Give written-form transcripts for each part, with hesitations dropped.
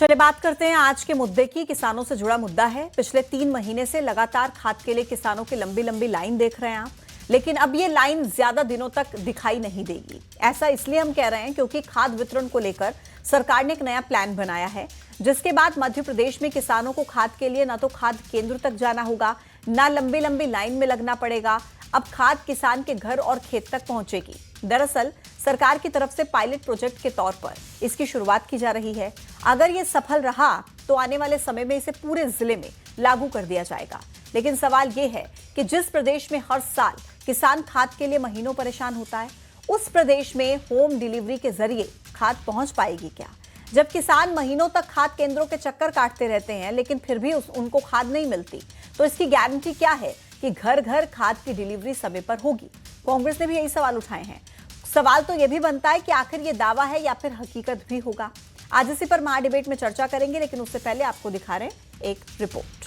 चलिए बात करते हैं आज के मुद्दे की। किसानों से जुड़ा मुद्दा है। पिछले 3 महीने से लगातार खाद के लिए किसानों की लंबी लंबी लाइन देख रहे हैं आप, लेकिन अब ये लाइन ज्यादा दिनों तक दिखाई नहीं देगी। ऐसा इसलिए हम कह रहे हैं क्योंकि खाद वितरण को लेकर सरकार ने एक नया प्लान बनाया है, जिसके बाद मध्य प्रदेश में किसानों को खाद के लिए न तो खाद केंद्र तक जाना होगा, न लंबी लंबी लाइन में लगना पड़ेगा। अब खाद किसान के घर और खेत तक पहुंचेगी। दरअसल सरकार की तरफ से पायलट प्रोजेक्ट के तौर पर इसकी शुरुआत की जा रही है। अगर ये सफल रहा तो आने वाले समय में इसे पूरे जिले में लागू कर दिया जाएगा। लेकिन सवाल ये है कि जिस प्रदेश में हर साल किसान खाद के लिए महीनों परेशान होता है, उस प्रदेश में होम डिलीवरी के जरिए खाद पहुंच पाएगी क्या? जब किसान महीनों तक खाद केंद्रों के चक्कर काटते रहते हैं लेकिन फिर भी उनको खाद नहीं मिलती, तो इसकी गारंटी क्या है कि घर घर खाद की डिलीवरी समय पर होगी? कांग्रेस ने भी यही सवाल उठाए हैं। सवाल तो यह भी बनता है कि आखिर ये दावा है या फिर हकीकत भी होगा। आज इसी पर महाडिबेट में चर्चा करेंगे, लेकिन उससे पहले आपको दिखा रहे हैं एक रिपोर्ट।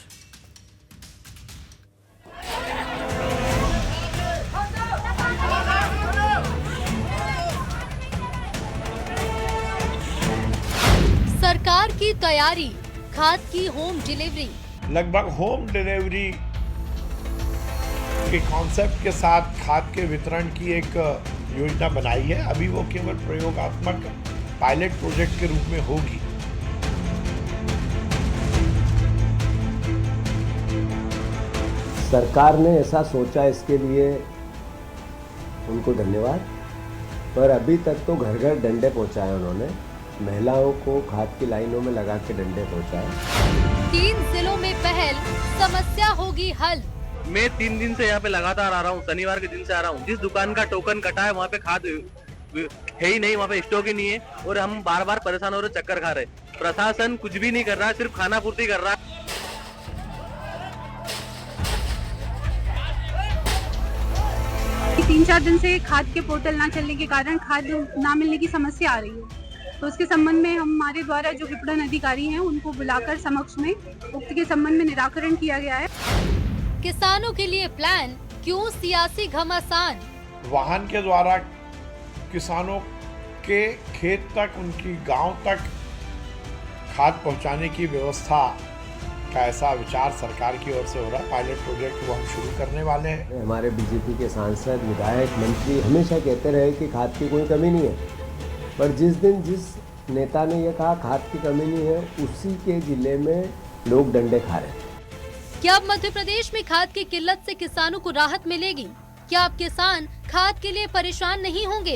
सरकार की तैयारी, खाद की होम डिलीवरी। लगभग होम डिलीवरी के कॉन्सेप्ट के साथ खाद के वितरण की एक योजना बनाई है। अभी वो केवल प्रयोगात्मक पायलट प्रोजेक्ट के रूप में होगी। सरकार ने ऐसा सोचा, इसके लिए उनको धन्यवाद। पर अभी तक तो घर घर डंडे पहुंचाए उन्होंने, महिलाओं को खाद की लाइनों में लगा के डंडे पहुंचाए। 3 जिलों में पहल, समस्या होगी हल। मैं 3 दिन से यहाँ पे लगातार आ रहा हूँ, शनिवार के दिन से आ रहा हूँ। जिस दुकान का टोकन कटा है वहाँ पे खाद है ही नहीं, वहाँ पे स्टॉक ही नहीं है और हम बार बार परेशान हो रहे, चक्कर खा रहे। प्रशासन कुछ भी नहीं कर रहा है, सिर्फ खाना पूर्ति कर रहा है। 3-4 दिन से खाद के पोर्टल ना चलने के कारण खाद ना मिलने की समस्या आ रही है। तो उसके संबंध में हमारे द्वारा जो विपणन अधिकारी हैं उनको बुलाकर समक्ष में उक्त के संबंध में निराकरण किया गया है। किसानों के लिए प्लान, क्यों सियासी घमासान? वाहन के द्वारा किसानों के खेत तक, उनकी गांव तक खाद पहुंचाने की व्यवस्था का ऐसा विचार सरकार की ओर से हो रहा है। पायलट प्रोजेक्ट वो हम शुरू करने वाले हैं। हमारे बीजेपी के सांसद, विधायक, मंत्री हमेशा कहते रहे कि खाद की कोई कमी नहीं है, पर जिस दिन जिस नेता ने यह कहा खाद की कमी नहीं है, उसी के जिले में लोग डंडे खा रहे हैं। क्या अब मध्य प्रदेश में खाद की किल्लत से किसानों को राहत मिलेगी? क्या अब किसान खाद के लिए परेशान नहीं होंगे?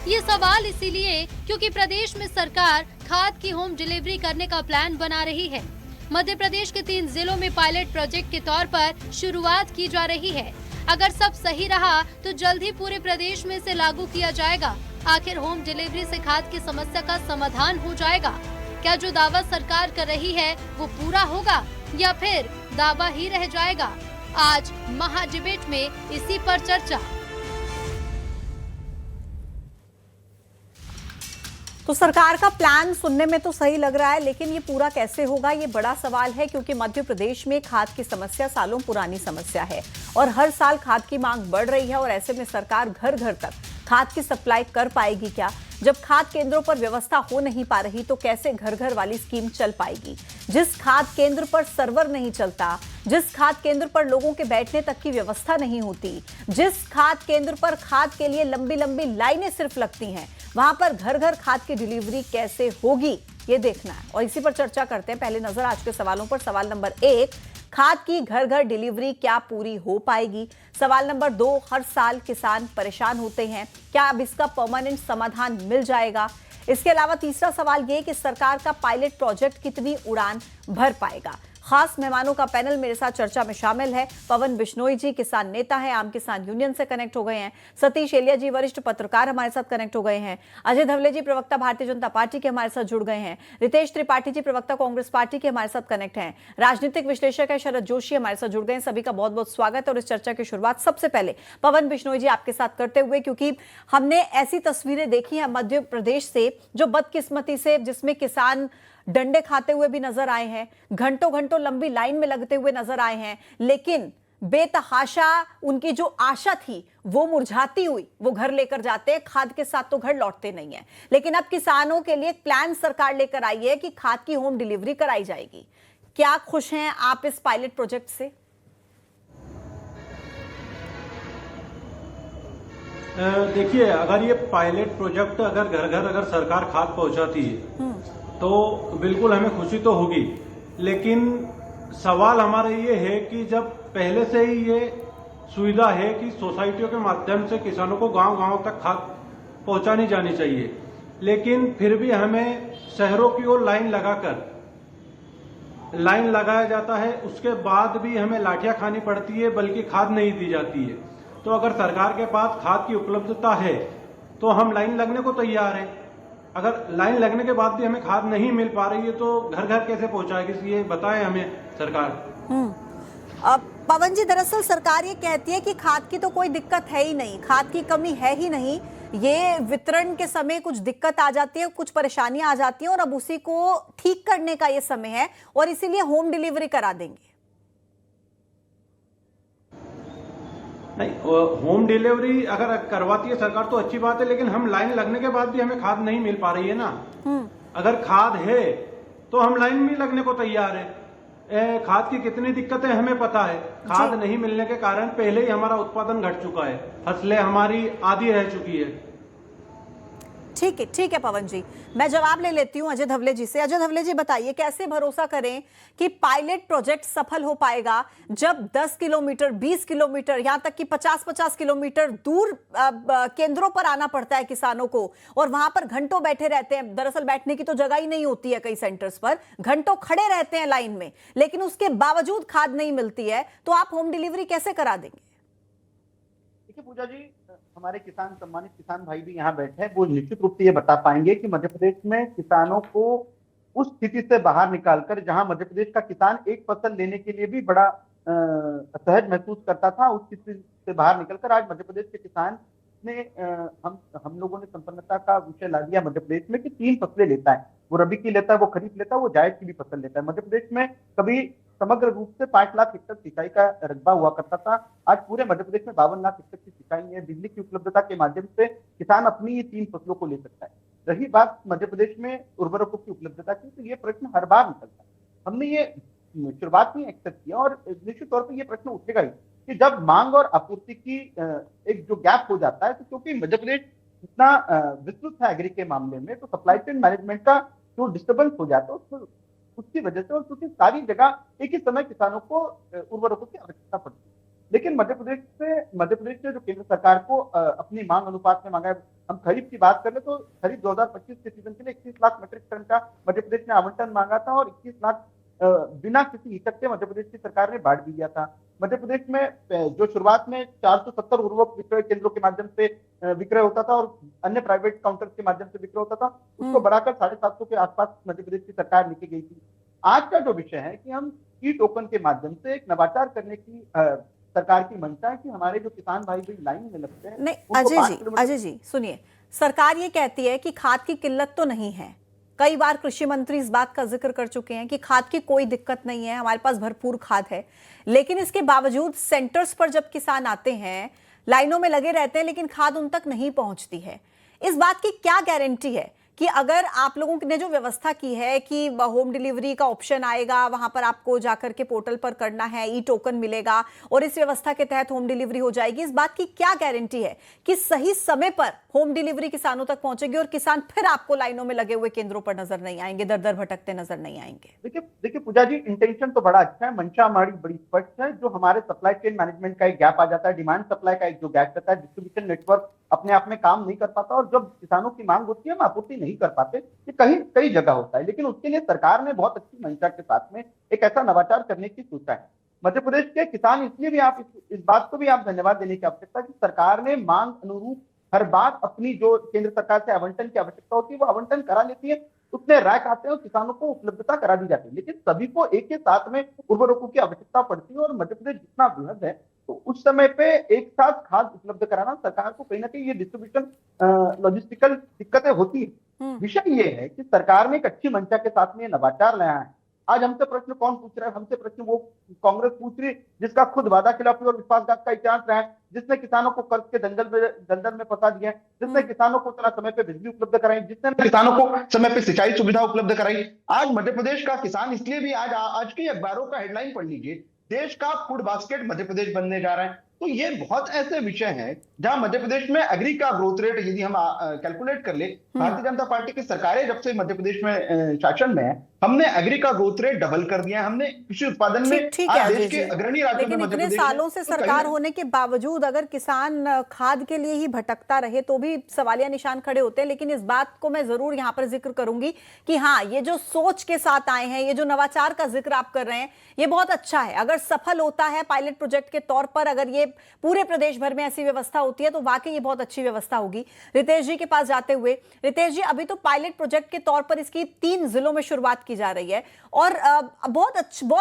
ये सवाल इसीलिए क्योंकि प्रदेश में सरकार खाद की होम डिलीवरी करने का प्लान बना रही है। मध्य प्रदेश के 3 जिलों में पायलट प्रोजेक्ट के तौर पर शुरुआत की जा रही है। अगर सब सही रहा तो जल्द ही पूरे प्रदेश में इसे लागू किया जाएगा। आखिर होम डिलीवरी से खाद की समस्या का समाधान हो जाएगा? क्या जो दावा सरकार कर रही है वो पूरा होगा या फिर दावा ही रह जाएगा? आज महाडिबेट में इसी पर चर्चा। तो सरकार का प्लान सुनने में तो सही लग रहा है, लेकिन ये पूरा कैसे होगा, ये बड़ा सवाल है। क्योंकि मध्य प्रदेश में खाद की समस्या सालों पुरानी समस्या है और हर साल खाद की मांग बढ़ रही है। और ऐसे में सरकार घर घर तक खाद की सप्लाई कर पाएगी क्या? जब खाद केंद्रों पर व्यवस्था हो नहीं पा रही तो कैसे घर घर वाली स्कीम चल पाएगी? जिस खाद केंद्र पर सर्वर नहीं चलता, जिस खाद केंद्र पर लोगों के बैठने तक की व्यवस्था नहीं होती, जिस खाद केंद्र पर खाद के लिए लंबी लंबी लाइनें सिर्फ लगती हैं, वहां पर घर घर खाद की डिलीवरी कैसे होगी, ये देखना है। और इसी पर चर्चा करते हैं। पहले नजर आज के सवालों पर। सवाल नंबर 1, खाद की घर घर डिलीवरी क्या पूरी हो पाएगी? सवाल नंबर 2, हर साल किसान परेशान होते हैं, क्या अब इसका परमानेंट समाधान मिल जाएगा? इसके अलावा तीसरा सवाल ये कि सरकार का पायलट प्रोजेक्ट कितनी उड़ान भर पाएगा? खास मेहमानों का पैनल मेरे साथ चर्चा में शामिल है। पवन बिश्नोई जी किसान नेता हैं, आम किसान यूनियन से कनेक्ट हो गए हैं। सतीश एलिया जी वरिष्ठ पत्रकार हमारे साथ कनेक्ट हो गए हैं। अजय धवले जी प्रवक्ता भारतीय जनता पार्टी के हमारे साथ जुड़ गए हैं। रितेश त्रिपाठी जी प्रवक्ता कांग्रेस पार्टी के हमारे साथ कनेक्ट हैं। राजनीतिक विश्लेषक है शरद जोशी हमारे साथ जुड़ गए हैं। सभी का बहुत बहुत स्वागत है। और इस चर्चा की शुरुआत सबसे पहले पवन बिश्नोई जी आपके साथ करते हुए, क्योंकि हमने ऐसी तस्वीरें देखी हैं मध्य प्रदेश से जो बदकिस्मती से, जिसमें किसान डंडे खाते हुए भी नजर आए हैं, घंटों घंटों लंबी लाइन में लगते हुए नजर आए हैं, लेकिन बेतहाशा उनकी जो आशा थी वो मुरझाती हुई वो घर लेकर जाते हैं, खाद के साथ तो घर लौटते नहीं है। लेकिन अब किसानों के लिए एक प्लान सरकार लेकर आई है कि खाद की होम डिलीवरी कराई जाएगी। क्या खुश हैं आप इस पायलट प्रोजेक्ट से? देखिए, अगर ये पायलट प्रोजेक्ट अगर घर घर अगर सरकार खाद पहुंचाती है तो बिल्कुल हमें खुशी तो होगी, लेकिन सवाल हमारा ये है कि जब पहले से ही ये सुविधा है कि सोसाइटियों के माध्यम से किसानों को गांव-गांव तक खाद पहुंचानी जानी चाहिए, लेकिन फिर भी हमें शहरों की ओर लाइन लगाया जाता है, उसके बाद भी हमें लाठियां खानी पड़ती है, बल्कि खाद नहीं दी जाती है। तो अगर सरकार के पास खाद की उपलब्धता है तो हम लाइन लगने को तैयार हैं। अगर लाइन लगने के बाद भी हमें खाद नहीं मिल पा रही है तो घर घर कैसे पहुंचाएगी, ये बताएं हमें सरकार। पवन जी, दरअसल सरकार ये कहती है कि खाद की तो कोई दिक्कत है ही नहीं, खाद की कमी है ही नहीं, ये वितरण के समय कुछ दिक्कत आ जाती है, कुछ परेशानियां आ जाती हैं और अब उसी को ठीक करने का ये समय है और इसीलिए होम डिलीवरी करा देंगे। नहीं, होम डिलीवरी अगर करवाती है सरकार तो अच्छी बात है, लेकिन हम लाइन लगने के बाद भी हमें खाद नहीं मिल पा रही है ना। अगर खाद है तो हम लाइन भी लगने को तैयार है। खाद की कितनी दिक्कतें हमें पता है। खाद नहीं मिलने के कारण पहले ही हमारा उत्पादन घट चुका है, फसलें हमारी आधी रह चुकी है। ठीक है पवन जी, मैं जवाब ले लेती हूं अजय धवले जी से। अजय धवले जी, बताइए कैसे भरोसा करें कि पायलट प्रोजेक्ट सफल हो पाएगा जब 10 किलोमीटर 20 किलोमीटर यहां तक कि 50-50 किलोमीटर दूर केंद्रों पर आना पड़ता है किसानों को और वहां पर घंटों बैठे रहते हैं। दरअसल बैठने की तो जगह ही नहीं होती है, कई सेंटर्स पर घंटों खड़े रहते हैं लाइन में, लेकिन उसके बावजूद खाद नहीं मिलती है, तो आप होम डिलीवरी कैसे करा देंगे? देखिए पूजा जी, हमारे किसान सम्मानित किसान भाई भी यहाँ बैठे हैं, वो निश्चित रूप से ये बता पाएंगे कि मध्य प्रदेश में किसानों को उस स्थिति से बाहर निकालकर, जहां मध्य प्रदेश का किसान एक फसल लेने के लिए भी बड़ा असहज महसूस करता था, उस स्थिति से बाहर निकलकर आज मध्य प्रदेश के किसान ने हम लोगों ने संपन्नता का विषय ला दिया मध्य प्रदेश में कि 3 फसलें लेता है। वो रबी की लेता है, वो खरीफ लेता है, वो जायद की भी फसल लेता है। मध्य प्रदेश में कभी समग्र रूप से 5 लाख हेक्टेयर सिंचाई का रकबा हुआ करता था, आज पूरे मध्य प्रदेश में 52 लाख हेक्टेयर की सिंचाई है। बिजली की उपलब्धता के माध्यम से किसान अपनी ये 3 फसलों को ले सकता है। रही बात मध्य प्रदेश में उर्वरकों की उपलब्धता की, तो ये प्रश्न हर बार निकलता है। हमने ये शुरुआत में एक्सेप्ट किया और निश्चित तौर पर ये प्रश्न उठेगा ही कि जब मांग और आपूर्ति की एक जो गैप हो जाता है, तो क्योंकि मध्य प्रदेश इतना विस्तृत है एग्री के मामले में, तो सप्लाई चेन मैनेजमेंट का जो डिस्टर्बेंस हो जाता है उसकी वजह से, और क्योंकि सारी जगह एक ही समय किसानों को उर्वरकों की आवश्यकता पड़ती है। लेकिन मध्य प्रदेश ने जो केंद्र सरकार को अपनी मांग अनुपात में मांगा है, हम खरीफ की बात करें तो खरीफ 2025 के सीजन के लिए 21 लाख मीट्रिक टन का मध्य प्रदेश ने आवंटन मांगा था और 21 लाख बिना किसी हिचक के मध्य प्रदेश की सरकार ने बांट भी दिया था। मध्य प्रदेश में जो शुरुआत में 470 उर्वरक विक्रय केंद्रों के माध्यम से विक्रय होता था और अन्य प्राइवेट काउंटर के माध्यम से विक्रय होता था, उसको बढ़ाकर 750 के आसपास मध्य प्रदेश की सरकार लेके गई थी। आज का जो विषय है कि हम ई टोकन के माध्यम से एक नवाचार करने की सरकार की मंशा है कि हमारे जो किसान भाई भी लाइन में लगते हैं। नहीं अजय जी सुनिए, सरकार ये कहती है कि खाद की किल्लत तो नहीं है। कई बार कृषि मंत्री इस बात का जिक्र कर चुके हैं कि खाद की कोई दिक्कत नहीं है, हमारे पास भरपूर खाद है। लेकिन इसके बावजूद सेंटर्स पर जब किसान आते हैं, लाइनों में लगे रहते हैं, लेकिन खाद उन तक नहीं पहुंचती है। इस बात की क्या गारंटी है कि अगर आप लोगों ने जो व्यवस्था की है कि होम डिलीवरी का ऑप्शन आएगा, वहां पर आपको जाकर के पोर्टल पर करना है, ई टोकन मिलेगा और इस व्यवस्था के तहत होम डिलीवरी हो जाएगी, इस बात की क्या गारंटी है कि सही समय पर होम डिलीवरी किसानों तक पहुंचेगी और किसान फिर आपको लाइनों में लगे हुए केंद्रों पर नजर नहीं आएंगे, दर दर भटकते नजर नहीं आएंगे? देखिए पूजा जी, इंटेंशन तो बड़ा अच्छा है, मंशा हमारी बड़ी स्पष्ट है। जो हमारे सप्लाई चेन मैनेजमेंट का एक गैप आ जाता है, डिमांड सप्लाई का एक जो गैप रहता है, डिस्ट्रीब्यूशन नेटवर्क अपने आप में काम नहीं कर पाता और जब किसानों की मांग होती है हम आपूर्ति नहीं कर पाते, ये कई जगह होता है। लेकिन उसके लिए सरकार ने बहुत अच्छी मंशा के साथ में एक ऐसा नवाचार करने की सोचा है। मध्य प्रदेश के किसान इसलिए भी आप इस बात को भी आप धन्यवाद देने की आवश्यकता कि सरकार ने मांग अनुरूप हर बार अपनी जो केंद्र सरकार से आवंटन की आवश्यकता होती है वो आवंटन करा लेती है, उतने रैक आते हैं और किसानों को उपलब्धता करा दी जाती है। लेकिन सभी को एक के साथ में उर्वरकों की आवश्यकता पड़ती है और मध्य प्रदेश जितना बृहद है, तो उस समय पे एक साथ खाद उपलब्ध कराना सरकार को कहीं ना कहीं ये डिस्ट्रीब्यूशन लॉजिस्टिकल दिक्कतें होती है। विषय ये है कि सरकार ने एक अच्छी मंशा के साथ में नवाचार लाया है आज हमसे प्रश्न कौन पूछ रहा है? हमसे प्रश्न वो कांग्रेस पूछ रही है जिसका खुद वादा खिलाफी और विश्वासघात का इतिहास रहा है, जिसने किसानों को कर्ज के दलदल में फंसा दिया है, जिसने किसानों को इतना समय पे बिजली उपलब्ध कराई, जिसने किसानों को समय पे सिंचाई सुविधा उपलब्ध कराई। आज मध्य प्रदेश का किसान इसलिए भी आज के अखबारों का हेडलाइन पढ़ लीजिए, देश का फूड बास्केट मध्य प्रदेश बनने जा रहा है। तो ये बहुत ऐसे विषय हैं जहां मध्य प्रदेश में एग्री का ग्रोथ रेट यदि हम कैलकुलेट कर ले, भारतीय जनता पार्टी की सरकारें जब से मध्य प्रदेश में शासन में है, हमने एग्री का ग्रोथ रेट डबल कर दिया है। हमने कृषि उत्पादन में ठीक है आज अजय देश के जी। अग्रणी राज्यों में लेकिन मध्य इतने प्रदेश है। सालों से तो सरकार होने के बावजूद अगर किसान खाद के लिए ही भटकता रहे तो भी सवालिया निशान खड़े होते हैं। लेकिन इस बात को मैं जरूर यहाँ पर जिक्र करूंगी कि हाँ, ये जो सोच के साथ आए हैं, ये जो नवाचार का जिक्र आप कर रहे हैं, ये बहुत अच्छा है। अगर सफल होता है पायलट प्रोजेक्ट के तौर पर, अगर ये पूरे प्रदेश भर में ऐसी व्यवस्था होती है तो वाकई ये बहुत अच्छी व्यवस्था होगी। रितेश जी के पास जाते हुए, रितेश जी, अभी तो पायलट प्रोजेक्ट के तौर पर इसकी 3 जिलों में शुरुआत की जा रही है और बहुत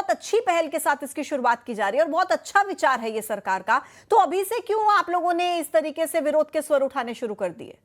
अच्छी पहल के साथ इसकी शुरुआत की जा रही है और बहुत अच्छा विचार है ये सरकार का। तो अभी से क्यों आप लोगों ने इस तरीके से विरोध के स्वर उठाने शुरू कर दिए?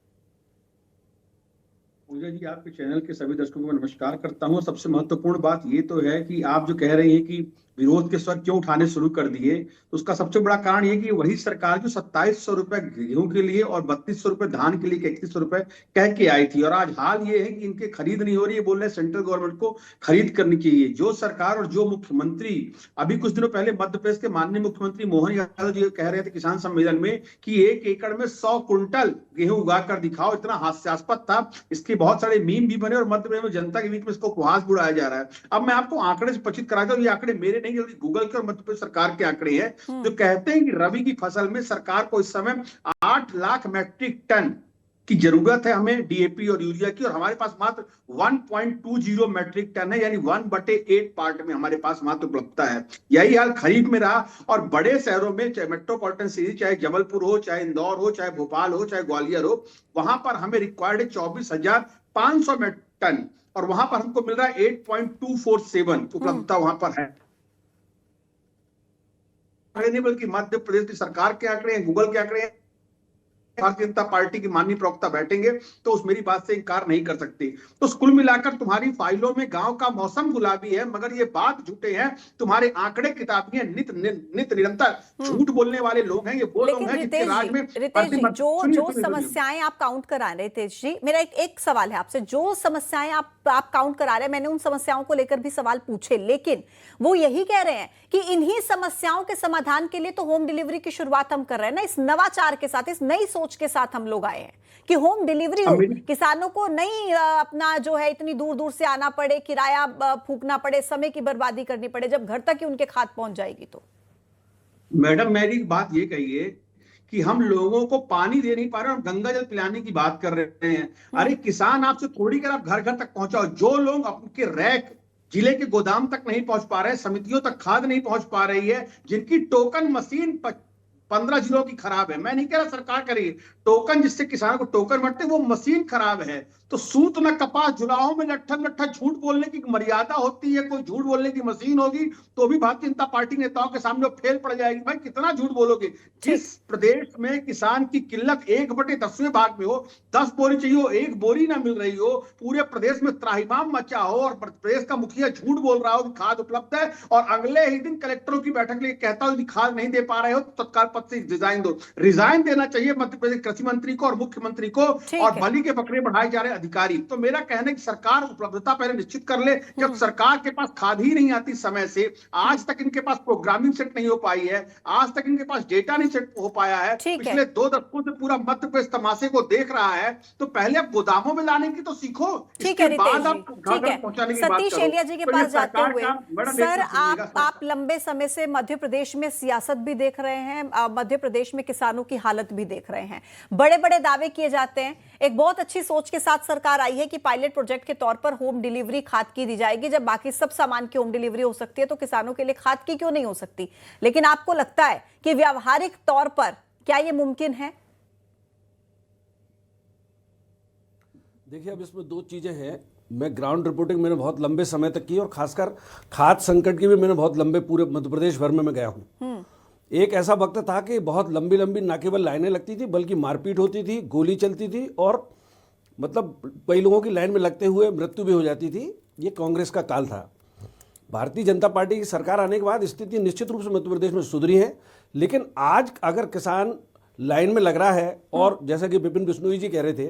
पूजा जी, आपके चैनल के सभी दर्शकों को नमस्कार करता हूं। सबसे महत्वपूर्ण बात ये तो है कि आप जो कह रहे हैं कि विरोध के स्वर क्यों उठाने शुरू कर दिए, तो उसका सबसे बड़ा कारण ये कि वही सरकार जो 2700 रुपए गेहूं के लिए और 3200 रुपए धान के लिए 3100 रुपए कह के आई थी, और आज हाल ये है कि इनके खरीद नहीं हो रही है। बोल रहे सेंट्रल गवर्नमेंट को खरीद करनी चाहिए। जो सरकार और जो मुख्यमंत्री, अभी कुछ दिनों पहले मध्य प्रदेश के माननीय मुख्यमंत्री मोहन यादव जी कह रहे थे किसान सम्मेलन में कि 1 एकड़ में 100 कुंटल गेहूं उगा कर दिखाओ, इतना हास्यास्पद था। इसके बहुत सारे मीम भी बने और मध्य प्रदेश में जनता के बीच में इसको उपहास बुलाया जा रहा है। अब मैं आपको आंकड़े से परिचित कराता हूं। ये आंकड़े मेरे नहीं, गूगल के और मध्य प्रदेश सरकार के आंकड़े हैं जो कहते हैं कि रबी की फसल में सरकार को इस समय 8 लाख मैट्रिक टन की जरूरत है हमें डीएपी और यूरिया की, और हमारे पास मात्र 1.20 मैट्रिक टन है, यानी 1/8 पार्ट में हमारे पास मात्र उपलब्धता है। यही हाल खरीफ में रहा और बड़े शहरों में, चाहे मेट्रोपॉलिटन सिटी, चाहे जबलपुर हो, चाहे इंदौर हो, चाहे भोपाल हो, चाहे ग्वालियर हो, वहां पर हमें रिक्वायर्ड है 24,500 मैट्रिक टन और वहां पर हमको मिल रहा है 8.247 उपलब्धता वहां पर है। नहीं बल्कि मध्य प्रदेश की सरकार के आंकड़े हैं, गूगल के आंकड़े हैं। भारतीय जनता पार्टी की माननीय प्रवक्ता बैठेंगे तो उस मेरी बात से इनकार नहीं कर सकते। तो कुल मिलाकर तुम्हारी फाइलों में गांव का मौसम गुलाबी है, मगर ये बात झूठे हैं, तुम्हारे आंकड़े किताबी हैं। नित निरंतर झूठ बोलने वाले लोग हैं। ये वो लोग हैं जिनके राज में रितेश जी, जो समस्याएं आप काउंट करा रहे थे, रितेश जी, मेरा एक सवाल है आपसे। जो समस्याएं आप काउंट करा रहे हैं, मैंने उन समस्याओं को लेकर भी सवाल पूछे, लेकिन वो यही कह रहे हैं कि इन्हीं समस्याओं के समाधान के लिए तो होम डिलीवरी की शुरुआत हम कर रहे हैं ना। इस नवाचार के साथ, इस नई सोच के साथ हम लोग आए हैं कि होम डिलीवरी हो, किसानों को नहीं अपना जो है इतनी दूर दूर से आना पड़े, किराया फूकना पड़े, समय की बर्बादी करनी पड़े, जब घर तक ही उनके खाद पहुंच जाएगी। तो मैडम, मेरी बात ये कहिए कि हम लोगों को पानी दे नहीं पा रहे और गंगा जल पिलाने की बात कर रहे हैं। अरे किसान आपसे थोड़ी कर आप घर घर तक पहुंचाओ। जो लोग अपने रैक जिले के गोदाम तक नहीं पहुंच पा रहे, समितियों तक खाद नहीं पहुंच पा रही है, जिनकी टोकन मशीन 15 जिलों की खराब है, मैं नहीं कह रहा सरकार करेगी, टोकन जिससे किसानों को टोकन बढ़ते वो मशीन खराब है, तो सूत न कपास जुलाओं में लट्ठा झूठ बोलने की मर्यादा होती है। कोई झूठ बोलने की मशीन होगी तो भी भारतीय जनता पार्टी नेताओं के सामने फेल पड़ जाएगी। भाई कितना झूठ बोलोगे? जिस प्रदेश में किसान की किल्लत 1/10वें भाग में हो, 10 बोरी चाहिए हो, 1 बोरी ना मिल रही हो, पूरे प्रदेश में त्राहिमाम मचा हो और प्रदेश का मुखिया झूठ बोल रहा हो कि खाद उपलब्ध है और अगले ही दिन कलेक्टरों की बैठक लेकर कहता हो कि खाद नहीं दे पा रहे हो तो तत्काल पद से रिजाइन दो। रिजाइन देना चाहिए मध्य प्रदेश कृषि मंत्री को और मुख्यमंत्री को, और बलि के बकरे बढ़ाए जा रहे अधिकारी। तो मेरा कहना है कि सरकार उपलब्धता पहले निश्चित कर ले। जब सरकार के पास खाद ही नहीं आती समय से, आज तक इनके पास प्रोग्रामिंग सेट नहीं हो पाई है, आज तक इनके पास डेटा नहीं सेट हो पाया है, पिछले 2 दशकों से पूरा मध्य प्रदेश तमाशे को देख रहा है, तो पहले आप गोदामों में लाने की तो सीखो, इसके बाद आप पहुंचाने की बात करो। सतीश एलिया जी के पास जाते हुए, सर आप लंबे समय से मध्य प्रदेश में सियासत भी देख रहे हैं, मध्य प्रदेश में किसानों की हालत भी देख रहे हैं, बड़े बड़े दावे किए जाते हैं। एक बहुत अच्छी सोच के साथ सरकार आई है कि पायलट प्रोजेक्ट के तौर पर होम डिलीवरी खाद की दी जाएगी। जब बाकी सब सामान की होम डिलीवरी हो सकती है तो किसानों के लिए खाद की क्यों नहीं हो सकती? लेकिन आपको लगता है कि व्यावहारिक तौर पर क्या यह मुमकिन है? देखिए, अब इसमें 2 चीजें हैं। मैं ग्राउंड रिपोर्टिंग मैंने बहुत लंबे समय तक की और खासकर खाद संकट की भी मैंने बहुत लंबे पूरे मध्य प्रदेश भर में मैं गया हूं। एक ऐसा वक्त था कि बहुत लंबी लंबी ना केवल लाइनें लगती थी बल्कि मारपीट होती थी, गोली चलती थी और मतलब कई लोगों की लाइन में लगते हुए मृत्यु भी हो जाती थी। ये कांग्रेस का काल था। भारतीय जनता पार्टी की सरकार आने के बाद स्थिति निश्चित रूप से मध्य प्रदेश में सुधरी है। लेकिन आज अगर किसान लाइन में लग रहा है, और जैसा कि विपिन बिश्नोई जी कह रहे थे,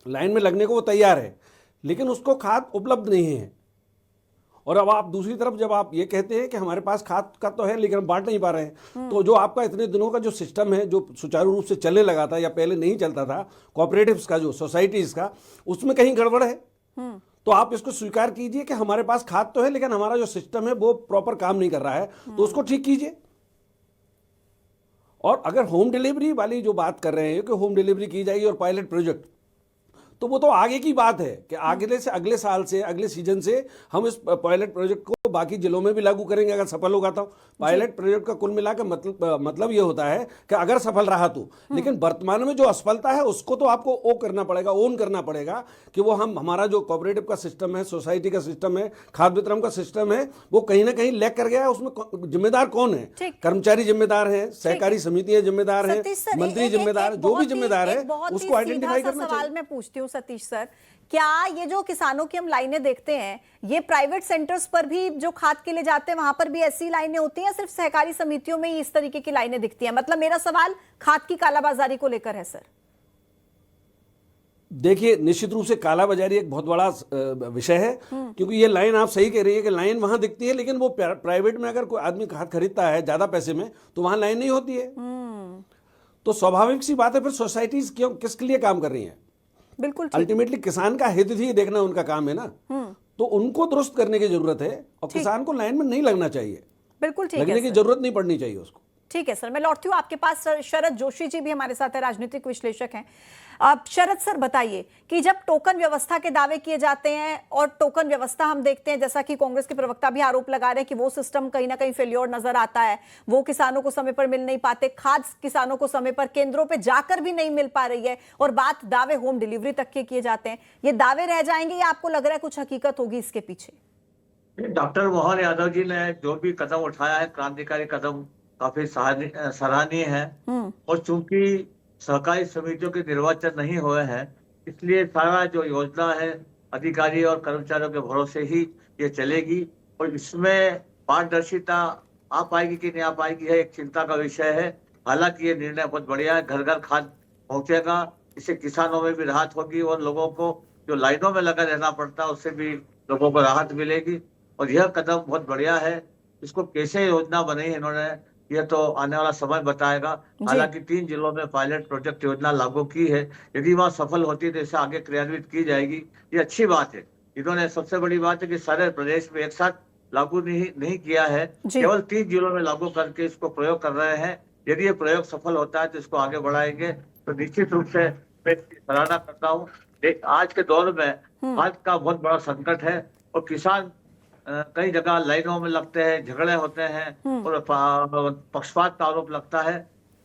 लाइन में लगने को वो तैयार है, लेकिन उसको खाद उपलब्ध नहीं है। और अब आप दूसरी तरफ जब आप ये कहते हैं कि हमारे पास खाद का तो है लेकिन हम बांट नहीं पा रहे हैं, तो जो आपका इतने दिनों का जो सिस्टम है, जो सुचारू रूप से चलने लगा था या पहले नहीं चलता था, कोऑपरेटिव्स का, जो सोसाइटीज का, उसमें कहीं गड़बड़ है। तो आप इसको स्वीकार कीजिए कि हमारे पास खाद तो है लेकिन हमारा जो सिस्टम है वो प्रॉपर काम नहीं कर रहा है, तो उसको ठीक कीजिए। और अगर होम डिलीवरी वाली जो बात कर रहे हैं कि होम डिलीवरी की जाएगी और पायलट प्रोजेक्ट, तो वो तो आगे की बात है कि अगले साल से, अगले सीजन से हम इस पायलट प्रोजेक्ट को बाकी जिलों में भी लागू करेंगे अगर सफल होगा तो। पायलट प्रोजेक्ट का कुल मिलाकर मतलब ये होता है कि अगर सफल रहा तो, लेकिन वर्तमान में जो असफलता है उसको तो आपको ओन करना पड़ेगा कि वो हमारा जो कोऑपरेटिव का सिस्टम है, सोसाइटी का सिस्टम है, खाद्य वितरण का सिस्टम है, वो कहीं ना कहीं लैग कर गया है। उसमें जिम्मेदार कौन है? कर्मचारी जिम्मेदार है, सहकारी समितियां जिम्मेदार है, मंत्री जिम्मेदार, जो भी जिम्मेदार है उसको आइडेंटिफाई करना चाहिए। सवाल मैं पूछती हूँ सतीश सर, क्या ये जो किसानों की हम लाइनें देखते हैं, ये प्राइवेट सेंटर्स पर भी जो खाद के लिए जाते हैं वहां पर भी ऐसी लाइनें होती हैं या सिर्फ सहकारी समितियों में ही इस तरीके की लाइनें दिखती हैं? मतलब मेरा सवाल खाद की कालाबाजारी को लेकर है सर। देखिए, निश्चित रूप से कालाबाजारी एक बहुत बड़ा विषय है, क्योंकि ये लाइन आप सही कह रही है कि लाइन वहां दिखती है, लेकिन वो प्राइवेट में अगर कोई आदमी खाद खरीदता है ज्यादा पैसे में तो वहां लाइन नहीं होती है। तो स्वाभाविक सी बात है, फिर सोसाइटीज क्यों, किसके लिए काम कर रही हैं? बिल्कुल, अल्टीमेटली किसान का हित ही देखना उनका काम है ना, तो उनको दुरुस्त करने की जरूरत है और किसान को लाइन में नहीं लगना चाहिए। बिल्कुल ठीक है, लगने की जरूरत नहीं पड़नी चाहिए उसको। ठीक है सर, मैं लौटती हूँ आपके पास। शरद जोशी जी भी हमारे साथ है, राजनीतिक विश्लेषक हैं। अब शरद सर बताइए कि जब टोकन व्यवस्था के दावे किए जाते हैं और टोकन व्यवस्था हम देखते हैं, जैसा कि कांग्रेस के प्रवक्ता भी आरोप लगा रहे हैं कि वो सिस्टम कहीं ना कहीं फेल्योर नजर आता है, वो किसानों को समय पर मिल नहीं पाते, खाद किसानों को समय पर केंद्रों पे जाकर भी नहीं मिल पा रही है, और बात दावे होम डिलीवरी तक के किए जाते हैं। ये दावे रह जाएंगे या आपको लग रहा है कुछ हकीकत होगी इसके पीछे? डॉक्टर मोहन यादव जी ने जो भी कदम उठाया है, क्रांतिकारी कदम, काफी सराहनीय है। और चूंकि सहकारी समितियों के निर्वाचन नहीं हुए हैं, इसलिए सारा जो योजना है अधिकारी और कर्मचारियों के भरोसे ही ये चलेगी, और इसमें पारदर्शिता आ पाएगी कि नहीं आ पाएगी है एक चिंता का विषय है। हालांकि ये निर्णय बहुत बढ़िया है, घर घर खाद पहुंचेगा, इससे किसानों में भी राहत होगी और लोगों को जो लाइनों में लगा रहना पड़ता है उससे भी लोगों को राहत मिलेगी। और यह कदम बहुत बढ़िया है। इसको कैसे योजना बनाई है इन्होंने, यह तो आने वाला समय बताएगा। हालांकि 3 जिलों में पायलट प्रोजेक्ट योजना लागू की है, यदि वहां सफल होती है तो इसे आगे क्रियान्वित की जाएगी, ये अच्छी बात है। इन्होंने सबसे बड़ी बात है कि सारे प्रदेश में एक साथ लागू नहीं किया है, केवल 3 जिलों में लागू करके इसको प्रयोग कर रहे हैं। यदि ये प्रयोग सफल होता है तो इसको आगे बढ़ाएंगे, तो निश्चित रूप से मैं इसकी सराहना करता हूँ। आज के दौर में खाद का बहुत बड़ा संकट है और किसान कई जगह लाइनों में लगते हैं, झगड़े होते हैं और पक्षपात का आरोप लगता है।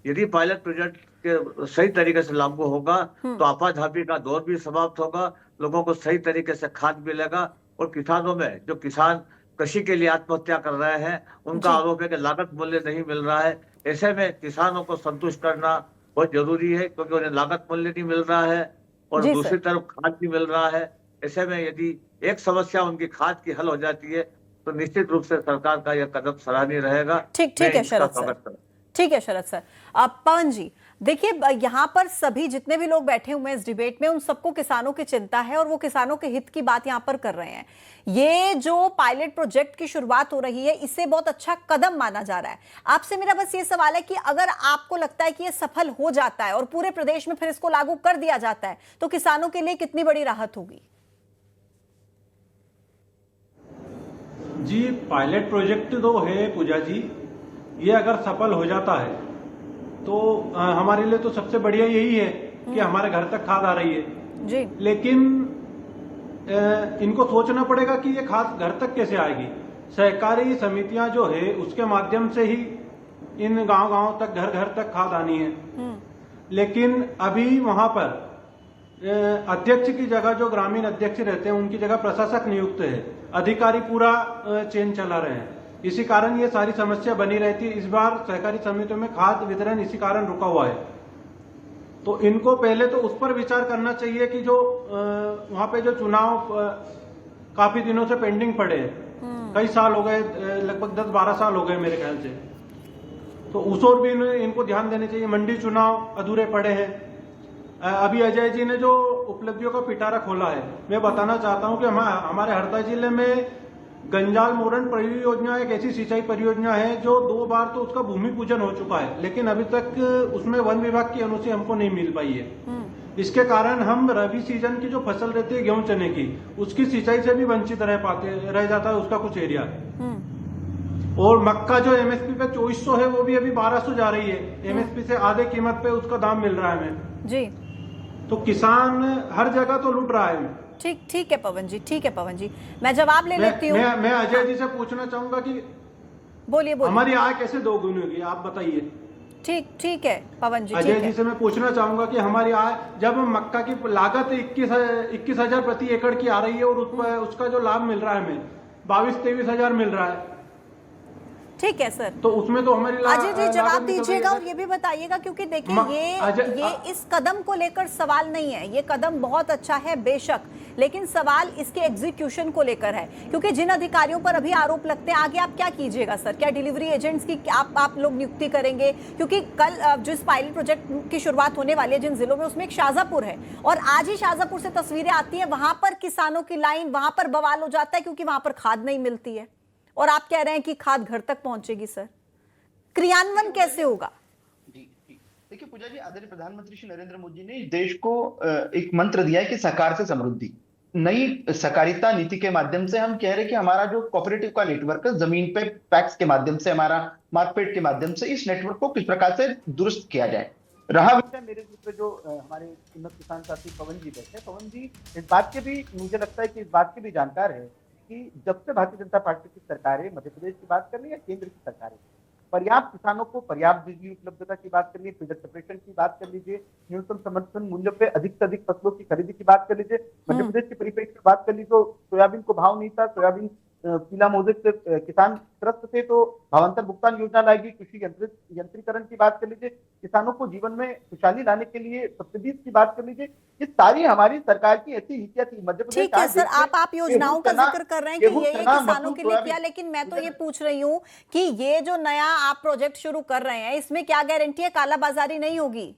यदि पायलट प्रोजेक्ट के सही तरीके से लागू होगा तो आपाधापी का दौर भी समाप्त होगा, लोगों को सही तरीके से खाद मिलेगा। और किसानों में जो किसान कृषि के लिए आत्महत्या कर रहे हैं, उनका आरोप है कि लागत मूल्य नहीं मिल रहा है। ऐसे में किसानों को संतुष्ट करना बहुत जरूरी है, क्योंकि उन्हें लागत मूल्य नहीं मिल रहा है और दूसरी तरफ खाद भी मिल रहा है। ऐसे में यदि एक समस्या उनकी खाद की हल हो जाती है तो निश्चित रूप से सरकार का यह कदम सराहनीय रहेगा। ठीक है शरद सर, ठीक है शरद सर। पवन जी देखिए, यहाँ पर सभी जितने भी लोग बैठे हुए हैं इस डिबेट में, उन सबको किसानों की चिंता है और वो किसानों के हित की बात यहाँ पर कर रहे हैं। ये जो पायलट प्रोजेक्ट की शुरुआत हो रही है, इसे बहुत अच्छा कदम माना जा रहा है। आपसे मेरा बस ये सवाल है कि अगर आपको लगता है कि ये सफल हो जाता है और पूरे प्रदेश में फिर इसको लागू कर दिया जाता है, तो किसानों के लिए कितनी बड़ी राहत होगी? जी, पायलट प्रोजेक्ट तो है पूजा जी, ये अगर सफल हो जाता है तो हमारे लिए तो सबसे बढ़िया यही है कि हमारे घर तक खाद आ रही है जी। लेकिन इनको सोचना पड़ेगा कि ये खाद घर तक कैसे आएगी। सहकारी समितियां जो है उसके माध्यम से ही इन गांव-गांव तक, घर-घर तक खाद आनी है। लेकिन अभी वहां पर अध्यक्ष की जगह जो ग्रामीण अध्यक्ष रहते हैं उनकी जगह प्रशासक नियुक्त है, अधिकारी पूरा चेन चला रहे हैं। इसी कारण ये सारी समस्या बनी रहती है। इस बार सहकारी समितियों में खाद वितरण इसी कारण रुका हुआ है। तो इनको पहले तो उस पर विचार करना चाहिए कि जो वहां पे जो चुनाव काफी दिनों से पेंडिंग पड़े हैं, कई साल हो गए, लगभग 10-12 साल हो गए मेरे ख्याल से। तो उस ओर भी इनको ध्यान देने चाहिए। मंडी चुनाव अधूरे पड़े हैं। अभी अजय जी ने जो उपलब्धियों का पिटारा खोला है, मैं बताना चाहता हूं कि हमारे हरदा जिले में गंजाल मोरन परियोजना एक ऐसी सिंचाई परियोजना है जो 2 बार तो उसका भूमि पूजन हो चुका है, लेकिन अभी तक उसमें वन विभाग की अनुमति हमको नहीं मिल पाई है। इसके कारण हम रबी सीजन की जो फसल रहती है गेहूं चने की, उसकी सिंचाई से भी वंचित रह जाता है उसका कुछ एरिया। और मक्का जो एमएसपी पे 2400 है वो भी अभी 1200 जा रही है। एमएसपी से आधे कीमत पे उसका दाम मिल रहा है हमें जी। तो किसान हर जगह तो लूट रहा है। ठीक है पवन जी, ठीक है पवन जी, मैं जवाब ले लेती हूँ। मैं अजय जी से पूछना चाहूंगा कि बोलिए हमारी आय कैसे दोगुनी होगी, आप बताइए। ठीक है पवन जी, अजय जी से मैं पूछना चाहूंगा कि हमारी आय, जब मक्का की लागत 21,000 प्रति एकड़ की आ रही है और उसका जो लाभ मिल रहा है हमें 22-23 हजार मिल रहा है। ठीक है सर, तो उसमें तो हमारी अजय जी जवाब दीजिएगा और ये भी बताइएगा, क्योंकि देखिए ये इस कदम को लेकर सवाल नहीं है। ये कदम बहुत अच्छा है बेशक, लेकिन सवाल इसके एग्जीक्यूशन को लेकर है, क्योंकि जिन अधिकारियों पर अभी आरोप लगते हैं आगे आप क्या कीजिएगा सर? क्या डिलीवरी एजेंट्स की आप लोग नियुक्ति करेंगे? क्योंकि कल जिस पायलट प्रोजेक्ट की शुरुआत होने वाली है जिन जिलों में, उसमें एक शाजापुर है और आज ही शाजापुर से तस्वीरें आती है, वहां पर किसानों की लाइन, वहां पर बवाल हो जाता है क्योंकि वहां पर खाद नहीं मिलती है और आप कह रहे हैं कि खाद घर तक पहुंचेगी। सर क्रियान्वयन कैसे होगा? देखिए पूजा जी, आदरणीय प्रधानमंत्री श्री नरेंद्र मोदी ने देश को एक मंत्र दिया है कि सहकार से समृद्धि। नई सहकारिता नीति के माध्यम से हम कह रहे हैं कि हमारा जो कोऑपरेटिव का नेटवर्क है, जमीन पे पैक्स के माध्यम से, हमारा मार्केट के माध्यम से इस नेटवर्क को किस प्रकार से दुरुस्त किया जाए। रहा विषय मेरे ग्रुप पे जो हमारे उन्नत किसान साथी पवन जी बैठे, पवन जी इस बात के भी, मुझे लगता है कि इस बात के भी जानकार है कि जब से भारतीय जनता पार्टी की सरकार है, मध्य प्रदेश की बात कर ली या केंद्र की सरकार है, पर्याप्त किसानों को पर्याप्त बिजली उपलब्धता की बात कर लीजिए, फीडर सेपरेशन की बात कर लीजिए, न्यूनतम समर्थन मूल्य पे अधिक से अधिक फसलों की खरीदी की बात कर लीजिए, मध्य प्रदेश की परिप्रेक्ष्य की बात कर लीजिए तो सोयाबीन को भाव नहीं था, सोयाबीन पीला मोजेक से किसान त्रस्त थे तो भावांतर भुगतान योजना लाएगी, कृषि यंत्रीकरण की बात कर लीजिए, किसानों को जीवन में खुशहाली लाने के लिए सब्सिडीज की बात कर लीजिए। ये सारी हमारी सरकार की ऐसी नीतियां थी। मध्य प्रदेश, ठीक है सर, आप योजनाओं का जिक्र कर रहे हैं कि ये किसानों के लिए किया, लेकिन मैं तो ये पूछ रही हूँ कि ये जो नया आप प्रोजेक्ट शुरू कर रहे हैं इसमें क्या गारंटी है कालाबाजारी नहीं होगी?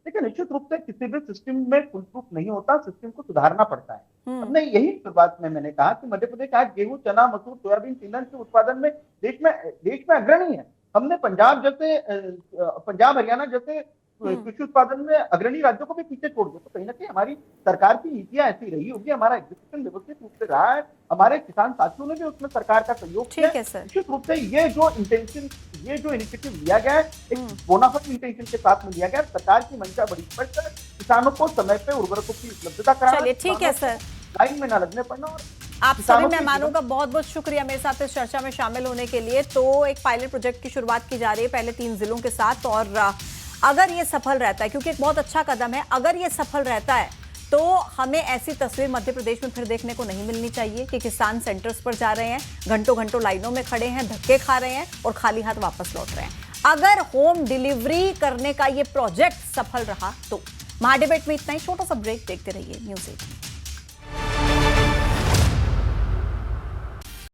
देखिए निश्चित रूप से किसी भी सिस्टम में फुल प्रूफ नहीं होता, सिस्टम को सुधारना पड़ता है। हमने यही शुरुआत में मैंने कहा कि मध्य प्रदेश आज गेहूं, चना, मसूर, सोयाबीन, तिलहन के उत्पादन में देश में अग्रणी है। हमने पंजाब हरियाणा जैसे कृषि उत्पादन में अग्रणी राज्यों को भी पीछे छोड़ दिया। तो कहीं ना कहीं हमारी सरकार की नीतियां ऐसी रही होगी, हमारा एग्जीक्यूशन व्यवस्थित रूप से रहा है, हमारे किसान साथियों ने भी उसमें सरकार का सहयोग किया। निश्चित रूप से ये जो इनिशिएटिव लिया गया है एक बोनाफाइड इंटेंशन के साथ में लिया गया। सरकार की मंशा बड़ी स्पष्ट है, किसानों को समय पे उर्वरकों की उपलब्धता कराना। चलिए ठीक है सर, लाइन में ना लगने पड़ना। और आप सभी मेहमानों का बहुत बहुत शुक्रिया मेरे साथ इस चर्चा में शामिल होने के लिए। तो एक पायलट प्रोजेक्ट की शुरुआत की जा रही है पहले 3 जिलों के साथ, और अगर ये सफल रहता है, क्योंकि एक बहुत अच्छा कदम है, अगर ये सफल रहता है तो हमें ऐसी तस्वीर मध्य प्रदेश में फिर देखने को नहीं मिलनी चाहिए कि किसान सेंटर्स पर जा रहे हैं, घंटों घंटों लाइनों में खड़े हैं, धक्के खा रहे हैं और खाली हाथ वापस लौट रहे हैं। अगर होम डिलीवरी करने का ये प्रोजेक्ट सफल रहा तो। महाडिबेट में इतना ही, छोटा सा ब्रेक, देखते रहिए न्यूज़ 18।